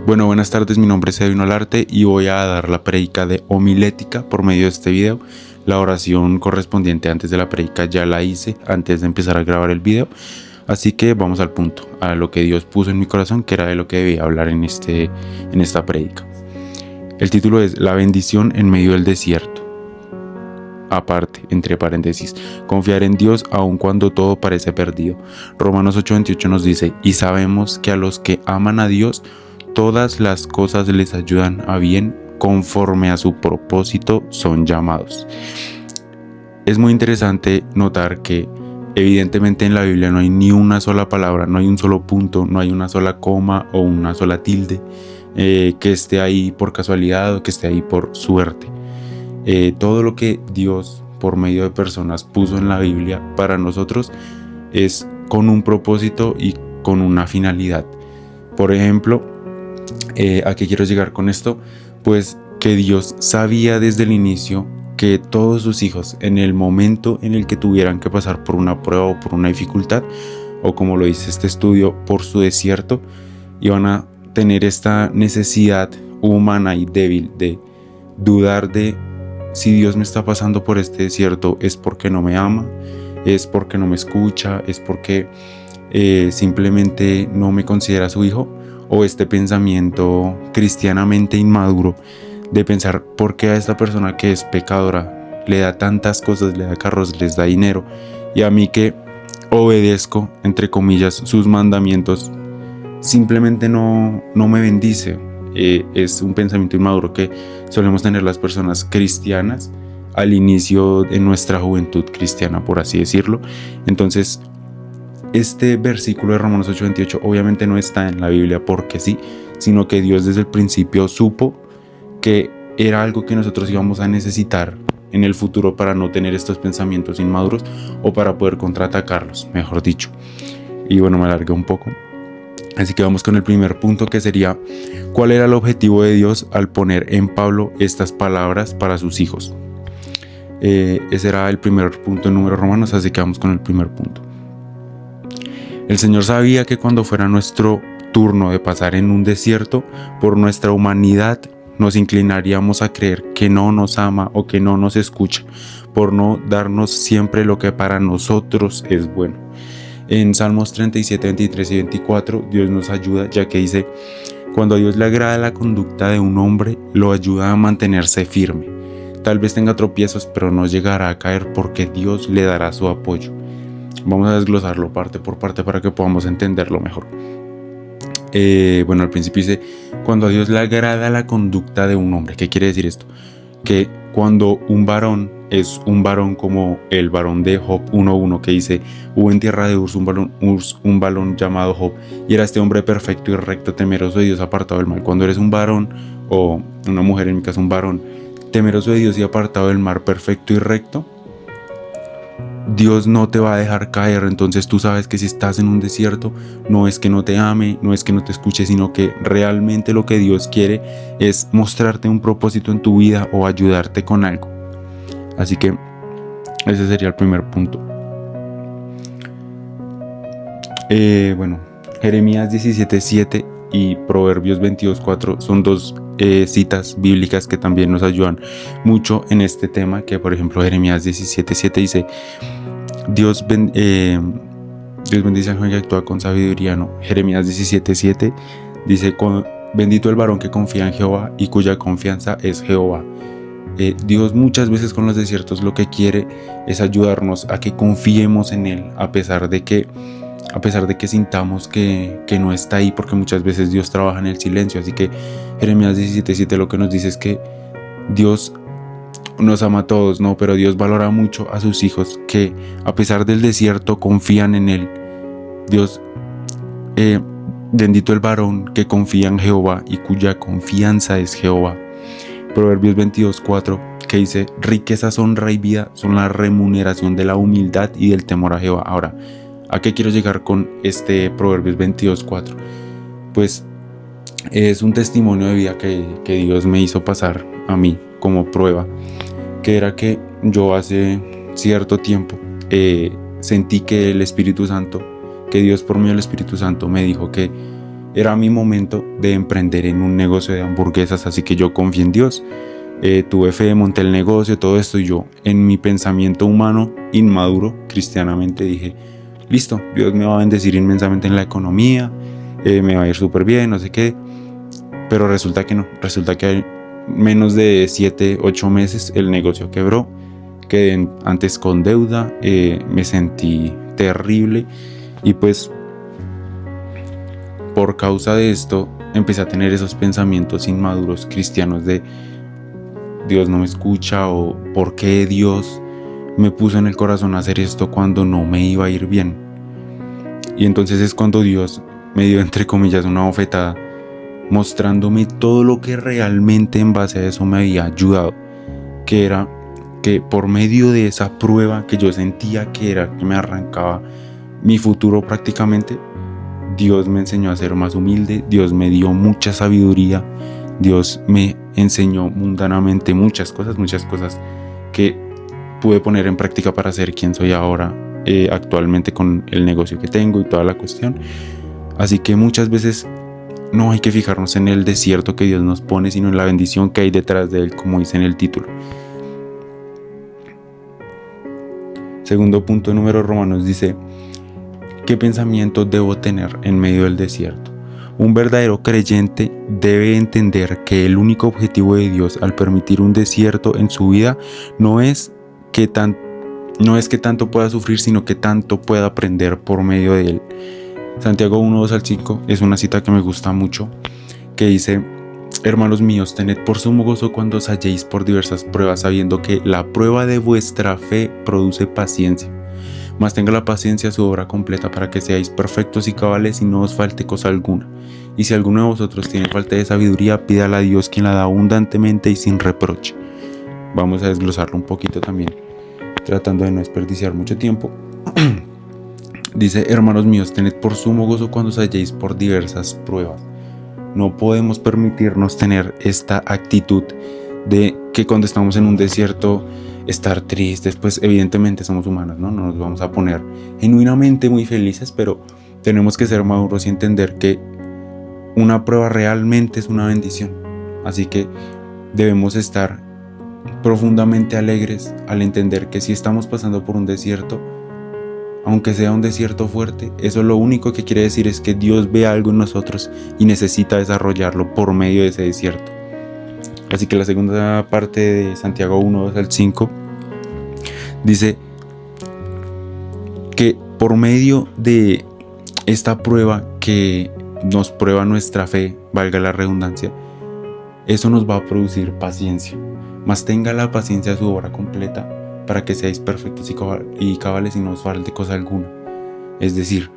Bueno, buenas tardes, mi nombre es Edwin Olarte y voy a dar la prédica de homilética por medio de este video. La oración correspondiente antes de la prédica ya la hice antes de empezar a grabar el video, así que vamos al punto, a lo que Dios puso en mi corazón, que era de lo que debía hablar en esta prédica. El título es La bendición en medio del desierto. Aparte, entre paréntesis, confiar en Dios aun cuando todo parece perdido. Romanos 8:28 nos dice: y sabemos que a los que aman a Dios, todas las cosas les ayudan a bien, conforme a su propósito son llamados. Es muy interesante notar que evidentemente en la Biblia no hay ni una sola palabra, no hay un solo punto, no hay una sola coma o una sola tilde que esté ahí por casualidad o que esté ahí por suerte. Todo lo que Dios por medio de personas puso en la Biblia para nosotros es con un propósito y con una finalidad. Por ejemplo, ¿a qué quiero llegar con esto? Pues que Dios sabía desde el inicio que todos sus hijos, en el momento en el que tuvieran que pasar por una prueba o por una dificultad, o como lo dice este estudio, por su desierto, iban a tener esta necesidad humana y débil de dudar de: si Dios me está pasando por este desierto, es porque no me ama, es porque no me escucha, es porque simplemente no me considera su hijo. O este pensamiento cristianamente inmaduro de pensar: ¿por qué a esta persona que es pecadora le da tantas cosas, le da carros, les da dinero, y a mí que obedezco, entre comillas, sus mandamientos, simplemente no me bendice? Es un pensamiento inmaduro que solemos tener las personas cristianas al inicio de nuestra juventud cristiana, por así decirlo. Entonces, este versículo de Romanos 8:28 obviamente no está en la Biblia porque sí, sino que Dios desde el principio supo que era algo que nosotros íbamos a necesitar en el futuro para no tener estos pensamientos inmaduros, o para poder contraatacarlos, mejor dicho. Y bueno, me alargué un poco. Así que vamos con el primer punto, que sería: ¿cuál era el objetivo de Dios al poner en Pablo estas palabras para sus hijos? Ese era el primer punto en Números Romanos, así que vamos con el primer punto. El Señor sabía que cuando fuera nuestro turno de pasar en un desierto, por nuestra humanidad nos inclinaríamos a creer que no nos ama o que no nos escucha, por no darnos siempre lo que para nosotros es bueno. En Salmos 37, 23 y 24 Dios nos ayuda, ya que dice: cuando a Dios le agrada la conducta de un hombre, lo ayuda a mantenerse firme. Tal vez tenga tropiezos, pero no llegará a caer, porque Dios le dará su apoyo. Vamos a desglosarlo parte por parte para que podamos entenderlo mejor. Bueno, al principio dice: cuando a Dios le agrada la conducta de un hombre. ¿Qué quiere decir esto? Que cuando un varón es un varón, como el varón de Job 1:1, que dice: hubo en tierra de Uz un varón llamado Job, y era este hombre perfecto y recto, temeroso de Dios, apartado del mal. Cuando eres un varón, o una mujer, en mi caso un varón, temeroso de Dios y apartado del mal, perfecto y recto, Dios no te va a dejar caer. Entonces tú sabes que si estás en un desierto, no es que no te ame, no es que no te escuche, sino que realmente lo que Dios quiere es mostrarte un propósito en tu vida o ayudarte con algo. Así que ese sería el primer punto. Bueno, Jeremías 17:7 y Proverbios 22:4 son dos citas bíblicas que también nos ayudan mucho en este tema. Que por ejemplo, Jeremías 17:7 dice: Dios bendice al joven que actúa con sabiduría, ¿no? Jeremías 17:7 dice: bendito el varón que confía en Jehová y cuya confianza es Jehová. Dios muchas veces con los desiertos lo que quiere es ayudarnos a que confiemos en Él, a pesar de que sintamos que no está ahí, porque muchas veces Dios trabaja en el silencio. Así que Jeremías 17:7 lo que nos dice es que Dios nos ama a todos, ¿no? Pero Dios valora mucho a sus hijos que a pesar del desierto confían en Él. Dios, bendito el varón que confía en Jehová y cuya confianza es Jehová. Proverbios 22:4 que dice: riquezas, honra y vida son la remuneración de la humildad y del temor a Jehová. Ahora, ¿a qué quiero llegar con este Proverbios 22:4? Pues es un testimonio de vida que Dios me hizo pasar a mí como prueba, que era que yo hace cierto tiempo sentí que el Espíritu Santo, que Dios por medio del Espíritu Santo me dijo que era mi momento de emprender en un negocio de hamburguesas, así que yo confié en Dios. Tuve fe, monté el negocio, todo esto, y yo en mi pensamiento humano inmaduro cristianamente dije, listo, Dios me va a bendecir inmensamente en la economía, me va a ir súper bien, no sé qué. Pero resulta que no, resulta que hay menos de 7, 8 meses el negocio quebró, quedé antes con deuda, me sentí terrible, y pues por causa de esto empecé a tener esos pensamientos inmaduros cristianos de Dios no me escucha, o ¿por qué Dios me puso en el corazón a hacer esto cuando no me iba a ir bien? Y entonces es cuando Dios me dio, entre comillas, una bofetada, mostrándome todo lo que realmente en base a eso me había ayudado, que era que por medio de esa prueba que yo sentía que era que me arrancaba mi futuro prácticamente, Dios me enseñó a ser más humilde, Dios me dio mucha sabiduría, Dios me enseñó mundanamente muchas cosas que pude poner en práctica para ser quien soy ahora, actualmente, con el negocio que tengo y toda la cuestión. Así que muchas veces no hay que fijarnos en el desierto que Dios nos pone, sino en la bendición que hay detrás de él, como dice en el título. Segundo punto, número Romanos dice: ¿qué pensamiento debo tener en medio del desierto? Un verdadero creyente debe entender que el único objetivo de Dios al permitir un desierto en su vida no es que tanto pueda sufrir, sino que tanto pueda aprender por medio de él. Santiago 1, 2 al 5 es una cita que me gusta mucho, que dice: hermanos míos, tened por sumo gozo cuando os halléis por diversas pruebas, sabiendo que la prueba de vuestra fe produce paciencia. Mas tenga la paciencia su obra completa, para que seáis perfectos y cabales y no os falte cosa alguna. Y si alguno de vosotros tiene falta de sabiduría, pídala a Dios, quien la da abundantemente y sin reproche. Vamos a desglosarlo un poquito también, tratando de no desperdiciar mucho tiempo. Dice: hermanos míos, tened por sumo gozo cuando os halléis por diversas pruebas. No podemos permitirnos tener esta actitud de que cuando estamos en un desierto estar tristes. Pues evidentemente somos humanos, ¿no? No nos vamos a poner genuinamente muy felices, pero tenemos que ser maduros y entender que una prueba realmente es una bendición. Así que debemos estar profundamente alegres al entender que si estamos pasando por un desierto, aunque sea un desierto fuerte, eso lo único que quiere decir es que Dios ve algo en nosotros y necesita desarrollarlo por medio de ese desierto. Así que la segunda parte de Santiago 1, 2 al 5 dice que por medio de esta prueba que nos prueba nuestra fe, valga la redundancia, eso nos va a producir paciencia. Mas tenga la paciencia su obra completa, para que seáis perfectos y cabales y no os falte cosa alguna. Es decir,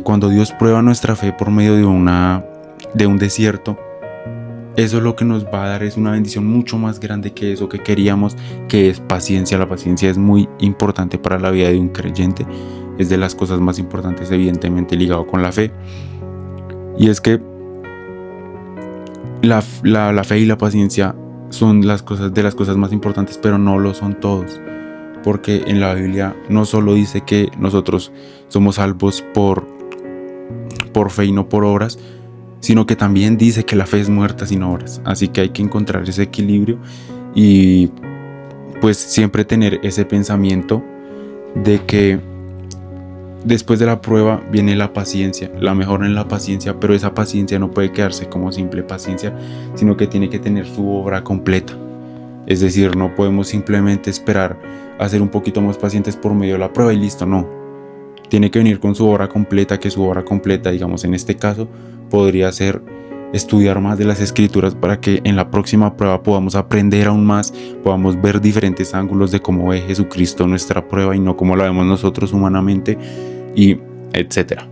cuando Dios prueba nuestra fe por medio de un desierto, eso lo que nos va a dar es una bendición mucho más grande que eso que queríamos, que es paciencia. La paciencia es muy importante para la vida de un creyente, es de las cosas más importantes, evidentemente ligado con la fe. Y es que la fe y la paciencia son de las cosas más importantes, pero no lo son todos. Porque en la Biblia no solo dice que nosotros somos salvos por fe y no por obras, sino que también dice que la fe es muerta sin obras. Así que hay que encontrar ese equilibrio y pues siempre tener ese pensamiento de que después de la prueba viene la paciencia, la mejora en la paciencia, pero esa paciencia no puede quedarse como simple paciencia, sino que tiene que tener su obra completa. Es decir, no podemos simplemente esperar a ser un poquito más pacientes por medio de la prueba y listo, no. Tiene que venir con su obra completa, que su obra completa, digamos en este caso, podría ser estudiar más de las escrituras, para que en la próxima prueba podamos aprender aún más, podamos ver diferentes ángulos de cómo ve Jesucristo nuestra prueba y no como la vemos nosotros humanamente, y etcétera.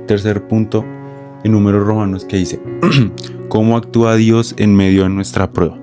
Tercer punto, en Números Romanos, que dice: ¿cómo actúa Dios en medio de nuestra prueba?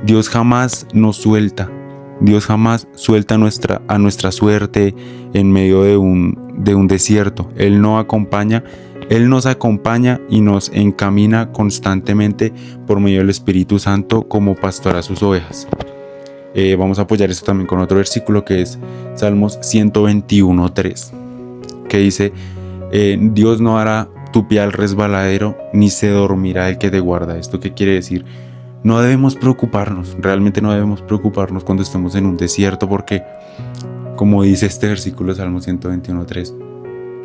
Dios jamás nos suelta. Dios jamás suelta a nuestra suerte en medio de un desierto. Él nos acompaña y nos encamina constantemente por medio del Espíritu Santo como pastor a sus ovejas. Vamos a apoyar esto también con otro versículo, que es Salmos 121:3, que dice: Dios no hará tu pie al resbaladero, ni se dormirá el que te guarda. ¿Esto qué quiere decir? No debemos preocuparnos, realmente no debemos preocuparnos cuando estemos en un desierto, porque, como dice este versículo de Salmo 121:3,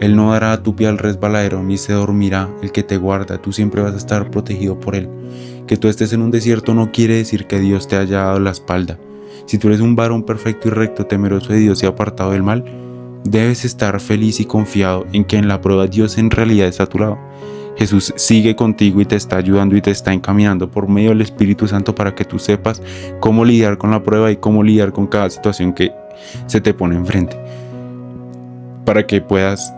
Él no dará a tu pie al resbaladero, ni se dormirá el que te guarda. Tú siempre vas a estar protegido por Él. Que tú estés en un desierto no quiere decir que Dios te haya dado la espalda. Si tú eres un varón perfecto y recto, temeroso de Dios y apartado del mal, debes estar feliz y confiado en que en la prueba Dios en realidad está a tu lado. Jesús sigue contigo y te está ayudando y te está encaminando por medio del Espíritu Santo para que tú sepas cómo lidiar con la prueba y cómo lidiar con cada situación que se te pone enfrente, para que puedas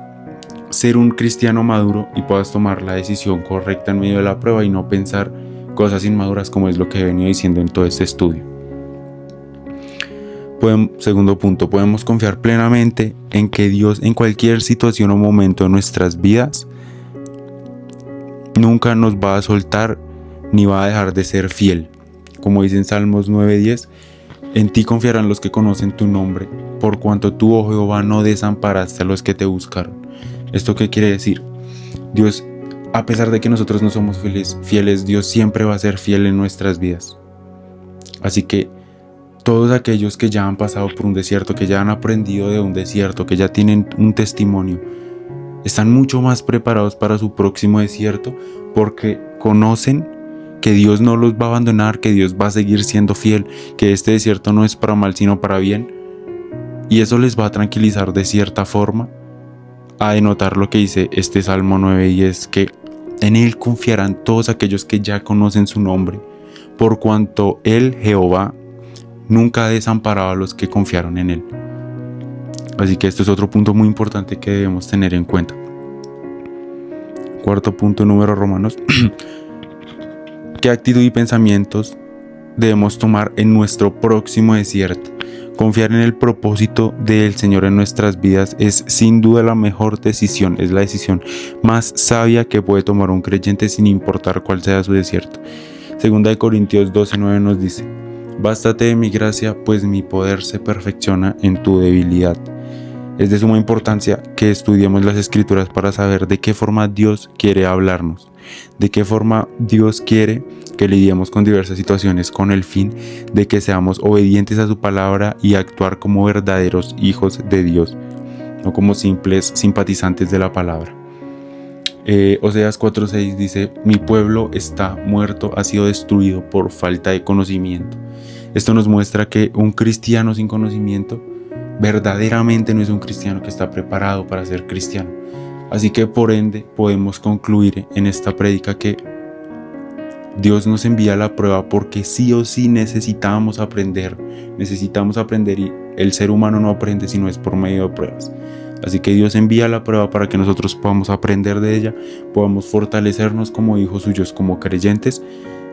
ser un cristiano maduro y puedas tomar la decisión correcta en medio de la prueba y no pensar cosas inmaduras, como es lo que he venido diciendo en todo este estudio. Segundo punto, podemos confiar plenamente en que Dios en cualquier situación o momento de nuestras vidas nunca nos va a soltar ni va a dejar de ser fiel. Como dice en Salmos 9:10, en ti confiarán los que conocen tu nombre, por cuanto tú, oh Jehová, no desamparaste a los que te buscaron. ¿Esto qué quiere decir? Dios, a pesar de que nosotros no somos fieles, Dios siempre va a ser fiel en nuestras vidas. Así que todos aquellos que ya han pasado por un desierto, que ya han aprendido de un desierto, que ya tienen un testimonio, están mucho más preparados para su próximo desierto, porque conocen que Dios no los va a abandonar, que Dios va a seguir siendo fiel, que este desierto no es para mal sino para bien, y eso les va a tranquilizar de cierta forma, a denotar lo que dice este Salmo 9, y es que en Él confiarán todos aquellos que ya conocen su nombre, por cuanto Él, Jehová, nunca ha desamparado a los que confiaron en Él. Así que esto es otro punto muy importante que debemos tener en cuenta. Cuarto punto, número Romanos. ¿Qué actitud y pensamientos debemos tomar en nuestro próximo desierto? Confiar en el propósito del Señor en nuestras vidas es sin duda la mejor decisión, es la decisión más sabia que puede tomar un creyente sin importar cuál sea su desierto. Segunda de Corintios 12:9 nos dice: Bástate de mi gracia, pues mi poder se perfecciona en tu debilidad. Es de suma importancia que estudiemos las Escrituras para saber de qué forma Dios quiere hablarnos, de qué forma Dios quiere que lidiemos con diversas situaciones, con el fin de que seamos obedientes a su palabra y actuar como verdaderos hijos de Dios, no como simples simpatizantes de la palabra. Oseas 4:6 dice: Mi pueblo está muerto, ha sido destruido por falta de conocimiento. Esto nos muestra que un cristiano sin conocimiento verdaderamente no es un cristiano que está preparado para ser cristiano. Así que por ende podemos concluir en esta prédica que Dios nos envía la prueba porque sí o sí necesitamos aprender y el ser humano no aprende si no es por medio de pruebas. Así que Dios envía la prueba para que nosotros podamos aprender de ella, podamos fortalecernos como hijos suyos, como creyentes,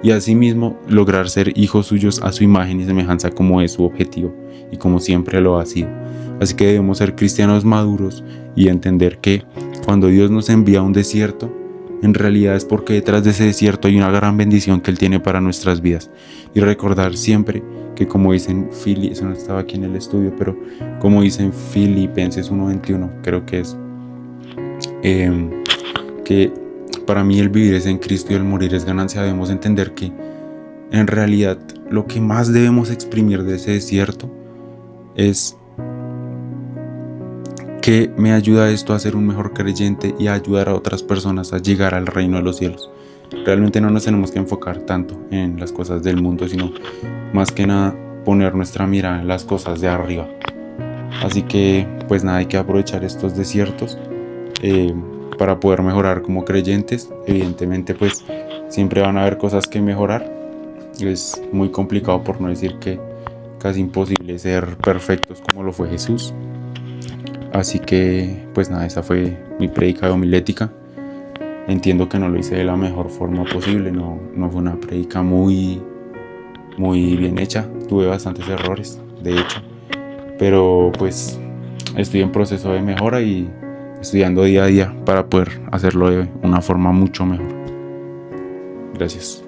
y asimismo lograr ser hijos suyos a su imagen y semejanza, como es su objetivo y como siempre lo ha sido. Así que debemos ser cristianos maduros y entender que cuando Dios nos envía a un desierto, en realidad es porque detrás de ese desierto hay una gran bendición que Él tiene para nuestras vidas. Y recordar siempre que, como dicen eso no estaba aquí en el estudio, pero como dicen Filipenses 1:21, creo que es, que para mí el vivir es en Cristo y el morir es ganancia. Debemos entender que en realidad lo que más debemos exprimir de ese desierto es que me ayuda esto a ser un mejor creyente y a ayudar a otras personas a llegar al reino de los cielos. Realmente no nos tenemos que enfocar tanto en las cosas del mundo, sino más que nada poner nuestra mirada en las cosas de arriba. Así que pues nada, hay que aprovechar estos desiertos para poder mejorar como creyentes. Evidentemente pues siempre van a haber cosas que mejorar. Es muy complicado, por no decir que casi imposible, ser perfectos como lo fue Jesús. Así que pues nada, esa fue mi prédica de homilética. Entiendo que no lo hice de la mejor forma posible, no fue una prédica muy bien hecha, tuve bastantes errores de hecho, pero pues estoy en proceso de mejora y estudiando día a día para poder hacerlo de una forma mucho mejor. Gracias.